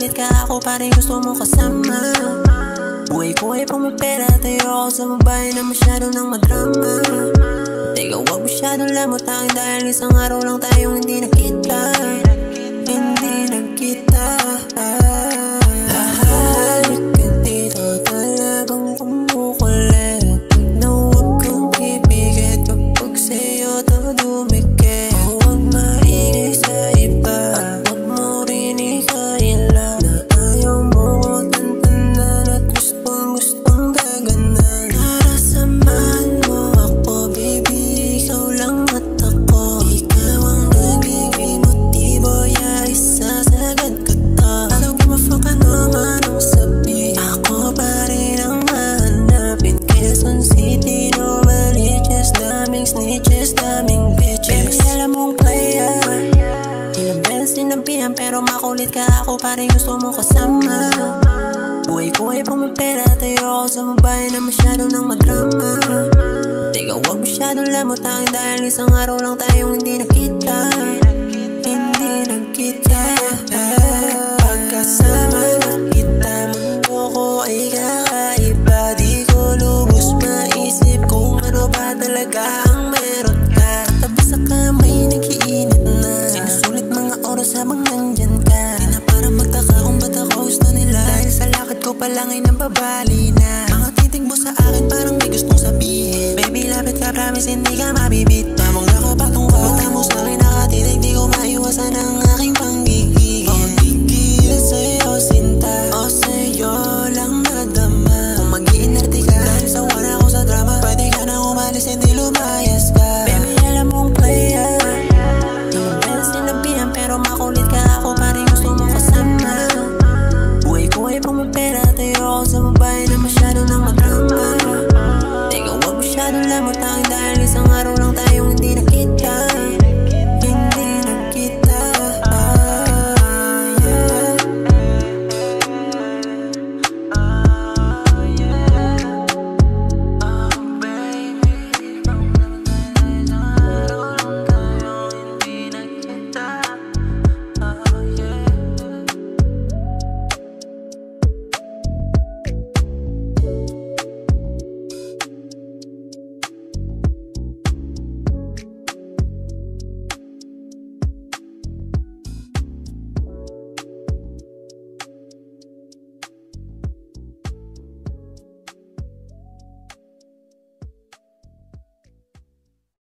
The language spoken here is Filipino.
makulit ka ako, parang gusto mo kasama. Buhay ko ay pumapera, tayo ako sa babae na masyado nang madrama. Teka, huwag masyadong lamot akin dahil isang araw lang tayong hindi nakita. Hindi nakita. Hahalik ka dito, talagang kumukulit. Na huwag kang pipigit kapag sa'yo to dumikit. Huwag maingay sa iba at huwag mo rin ikaila na ayaw mo ko tantanan at gustong gaganan. Para samahan mo ako, baby, ikaw lang at ako. Ikaw ang nagiging motibo, yeah, isasagad ka to. Ano gumafa ka naman ang sabi, ako pa rin ang mahanapin. Quezon City, no maliches, daming snitches, daming bitches. Baby, alam mong playa, ilang beses sinabihan pero makulit ka ako, parang gusto mo kasama. Buhay ko ay pumapera, tayo ako sa babae na masyado nang madrama. Teka, huwag masyadong lamot akin dahil isang araw lang tayong hindi nakita. Hindi nakita. Pagkasama na kita, mundo ko ay kakaiba. Di ko lubos maisip kung ano ba talaga ang meron ka. Tabi sa kamay, nag-iinit na. Sinusulit mga oras habang nandyan ka. Di na para magtaka kung ba't ako gusto nila. Dahil sa lakad ko pa lang ay nambabali na. Mga titig mo sa akin parang may gustong sabihin. Baby, lapit ka, promise hindi ka mabibit. Tamang nakapatong ka, mata mo sa akin nakatitig. Di ko maiwasan ang aking panggigil. O tigil sa'yo sinta, o sa'yo lang nadama. Kung mag-iinarte ka, dahil sa wala ko sa drama, pwede ka na umalis, hindi lumayas ka. Baby, alam mong playa, ilang beses sinabihan pero makulit ka ako, parang gusto mo kasama. Buhay ko ay pumapera, tayo ako sa babae na masyado nang madrama. Teka, huwag masyadong lamot akin dahil isang araw lang tayong hindi nakita.